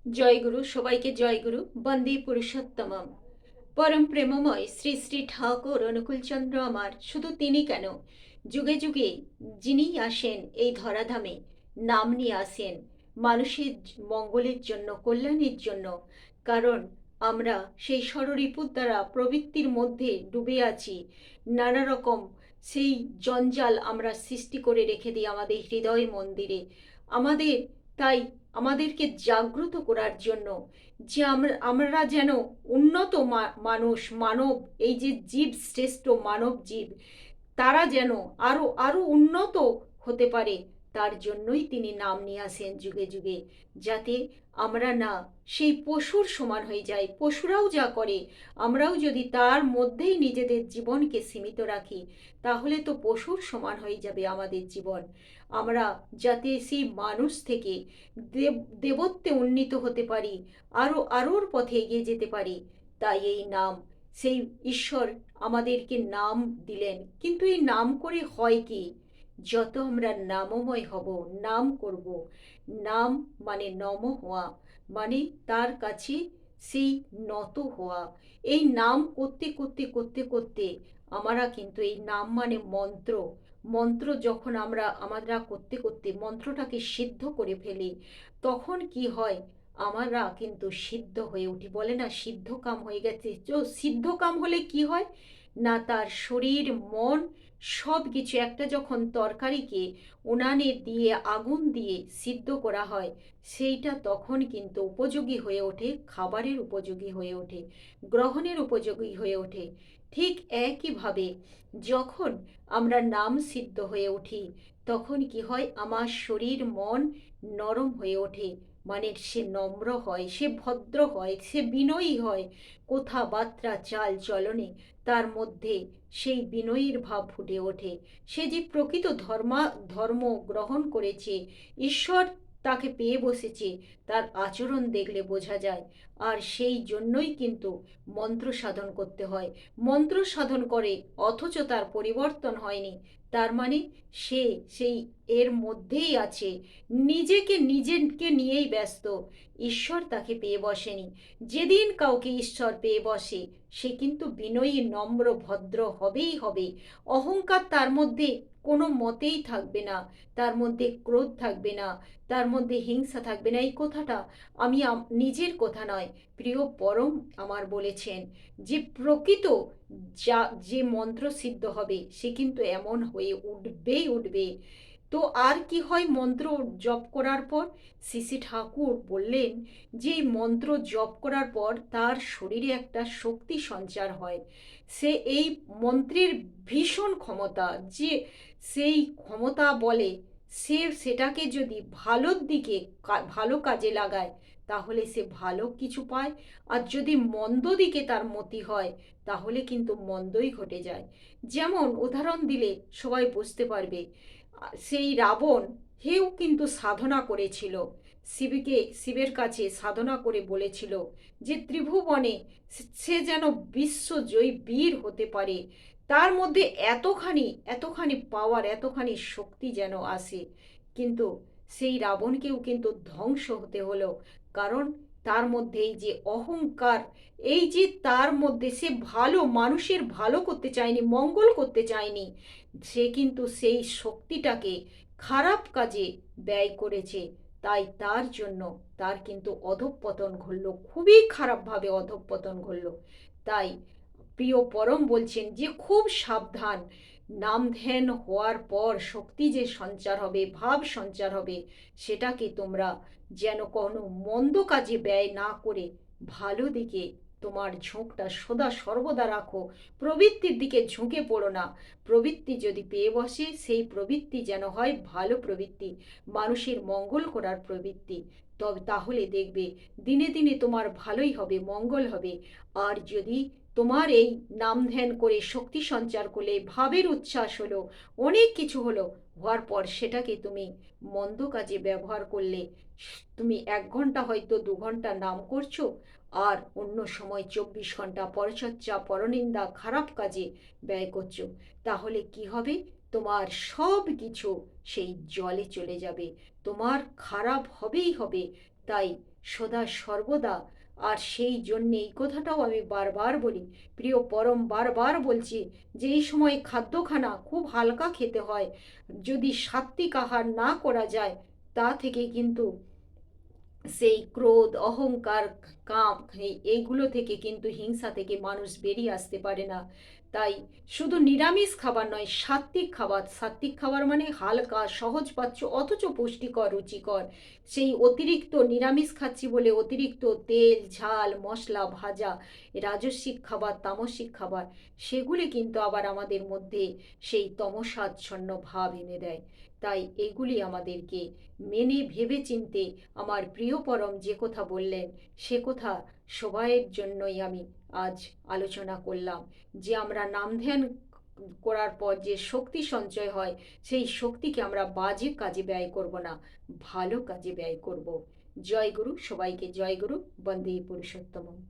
জয় গুরু, সবাইকে জয় গুরু। বন্দে পুরুষোত্তমম। পরম প্রেমময় শ্রী শ্রী ঠাকুর অনুকূলচন্দ্র আমার, শুধু তিনি কেন, যুগে যুগে যিনি আসেন এই ধরাধামে, নাম নিয়ে আসেন মানুষের মঙ্গলের জন্য, কল্যাণের জন্য। কারণ আমরা সেই ষড়রিপুর দ্বারা প্রবৃত্তির মধ্যে ডুবে আছি। নানা রকম সেই জঞ্জাল আমরা সৃষ্টি করে রেখে দিই আমাদের হৃদয় মন্দিরে। আমাদের তাই আমাদেরকে জাগ্রত করার জন্য, যে আমরা যেন উন্নত মানুষ, মানব, এই যে জীব, শ্রেষ্ঠ মানব জীব, তারা যেন আরো আরো উন্নত হতে পারে, তার জন্যই তিনি নাম নিয়ে আসেন যুগে যুগে। যাতে আমরা না সেই পশুর সমান হয়ে যাই। পশুরাও যা করে, আমরাও যদি তার মধ্যেই নিজেদের জীবনকে সীমিত রাখি, তাহলে তো পশুর সমান হয়ে যাবে আমাদের জীবন। আমরা যাতে সেই মানুষ থেকে দেবত্বে উন্নীত হতে পারি, আরো আরোর পথে এগিয়ে যেতে পারি, তাই এই নাম, সেই ঈশ্বর আমাদেরকে নাম দিলেন। কিন্তু এই নাম করে হয় কি? যত আমরা নামময় হব, নাম করব, নাম মানে নম হওয়া, মানে তার কাছে সেই নত হওয়া। এই নাম করতে করতে করতে করতে আমরা কিন্তু, এই নাম মানে মন্ত্র, মন্ত্র যখন আমরা করতে করতে মন্ত্রটাকে সিদ্ধ করে ফেলি, তখন কি হয়? আমরা কিন্তু সিদ্ধ হয়ে উঠি। বলে না সিদ্ধ কাম হয়ে গেছে। তো সিদ্ধ কাম হলে কি হয়? না তার শরীর, মন, সব কিছু, একটা যখন তরকারিকে উনানে দিয়ে, আগুন দিয়ে সিদ্ধ করা হয়, সেইটা তখন কিন্তু উপযোগী হয়ে ওঠে, খাবারের উপযোগী হয়ে ওঠে, গ্রহণের উপযোগী হয়ে ওঠে। ঠিক একইভাবে যখন আমরা নাম সিদ্ধ হয়ে উঠি, তখন কি হয়? আমার শরীর, মন নরম হয়ে ওঠে। মানে সে নম্র হয়, সে ভদ্র হয়, সে বিনয়ী হয়। কথাবার্তা, চাল চলনে তার মধ্যে সেই বিনয়ীর ভাব ফুটে ওঠে। সে যে প্রকৃত ধর্ম গ্রহণ করেছে, ঈশ্বর তাকে পেয়ে বসেছে, তার আচরণ দেখলে বোঝা যায়। আর সেই জন্যই কিন্তু মন্ত্র সাধন করতে হয়। মন্ত্র সাধন করে অথচ তার পরিবর্তন হয়নি, তার মানে সে সেই এর মধ্যেই আছে, নিজেকে নিয়েই ব্যস্ত। ঈশ্বর তাকে পেয়ে বসেনি। যেদিন কাউকে ঈশ্বর পেয়ে বসে, সে কিন্তু বিনয়ী, নম্র, ভদ্র হবেই হবে। অহংকার তার মধ্যে কোনো মতেই থাকবে না, তার মধ্যে ক্রোধ থাকবে না, তার মধ্যে হিংসা থাকবে না। এই কথাটা আমি নিজের কথা নয়, প্রিয় পরম আমার বলেছেন, যে প্রকৃত যে মন্ত্র সিদ্ধ হবে, সে কিন্তু এমন হয়ে উঠবেই উঠবে। তো আর কি হয় মন্ত্র জপ করার পর? শ্রী শ্রী ঠাকুর বললেন যে এই মন্ত্র জপ করার পর তার শরীরে একটা শক্তি সঞ্চার হয়। সে এই মন্ত্রের ভীষণ ক্ষমতা, যে সেই ক্ষমতা বলে, সে সেটাকে যদি ভালোর দিকে, ভালো কাজে লাগায়, তাহলে সে ভালো কিছু পায়। আর যদি মন্দ দিকে তার মতি হয়, তাহলে কিন্তু মন্দই ঘটে যায়। যেমন উদাহরণ দিলে সবাই বুঝতে পারবে, সেই রাবণ, হেও কিন্তু সাধনা করেছিল, শিবের কাছে সাধনা করে বলেছিল যে ত্রিভুবনে সে যেন বিশ্বজয়ী বীর হতে পারে, তার মধ্যে এতখানি এতখানি পাওয়ার, এতখানি শক্তি যেন আসে। কিন্তু সেই রাবণকেও কিন্তু ধ্বংস হতে হলো। কারণ তার মধ্যে এই যে অহংকার, এই যে তার মধ্যে সে ভালো মানুষের ভালো করতে চায়নি, মঙ্গল করতে চায়নি, সে কিন্তু সেই শক্তিটাকে খারাপ কাজে ব্যয় করেছে। তাই তার জন্য তার কিন্তু অধঃপতন ঘটল, খুবই খারাপভাবে অধঃপতন ঘটল। তাই প্রিয় পরম বলছেন যে খুব সাবধান। নাম ধ্যান হওয়ার পর শক্তি যে সঞ্চার হবে, ভাব সঞ্চার হবে, সেটাকে তোমরা যেন কোনো মন্দ কাজে ব্যয় না করে ভালো দিকে তোমার ঝোঁকটা সদা সর্বদা রাখো। প্রবৃত্তির দিকে ঝুঁকে পড়ো না। প্রবৃত্তি যদি পেয়ে বসে, সেই প্রবৃত্তি যেন হয় ভালো প্রবৃত্তি, মানুষের মঙ্গল করার প্রবৃত্তি। তবে তাহলে দেখবে দিনে দিনে তোমার ভালোই হবে, মঙ্গল হবে। আর যদি তোমার এই নাম ধ্যান করে শক্তি সঞ্চার করলে, ভাবের উচ্ছ্বাস হলো, অনেক কিছু হলো, হওয়ার পর সেটাকে তুমি মন্দ কাজে ব্যবহার করলে, তুমি 1 ঘন্টা হয়তো 2 ঘন্টা নাম করছো, আর অন্য সময় 24 ঘন্টা পরচর্চা, পরনিন্দা, খারাপ কাজে ব্যয় করছো, তাহলে কি হবে? তোমার সব কিছু সেই জলে চলে যাবে, তোমার খারাপ হবেই হবে। তাই সদা সর্বদা। আর সেই জন্যে এই কথাটাও আমি বারবার বলি, প্রিয় পরম বারবার বলছি, যে এই সময় খাদ্যখানা খুব হালকা খেতে হয়। যদি সাত্বিক আহার না করা যায়, তা থেকে কিন্তু সেই ক্রোধ, অহংকার, কাম, এইগুলো থেকে কিন্তু, হিংসা থেকে মানুষ বেরিয়ে আসতে পারে না। তাই শুধু নিরামিষ খাবার নয়, সাত্বিক খাবার। সাত্বিক খাবার মানে হালকা, সহজপাচ্য, অথচ পুষ্টিকর, রুচিকর। সেই অতিরিক্ত নিরামিষ খাচ্ছি বলে অতিরিক্ত তেল, ঝাল, মশলা, ভাজা, রাজস্বিক খাবার, তামসিক খাবার, সেগুলি কিন্তু আবার আমাদের মধ্যে সেই তমসাচ্ছন্ন ভাব এনে দেয়। তাই এগুলি আমাদেরকে মেনে ভেবে চিনতে, আমার প্রিয় পরম যে কথা বললেন, সে কথা সবাইয়ের জন্যই আমি আজ আলোচনা করলাম, যে আমরা নাম ধ্যান করার পর যে শক্তি সঞ্চয় হয়, সেই শক্তিকে আমরা বাজে কাজে ব্যয় করব না, ভালো কাজে ব্যয় করব। জয় গুরু, সবাইকে জয় গুরু। বন্দে পুরুষোত্তম।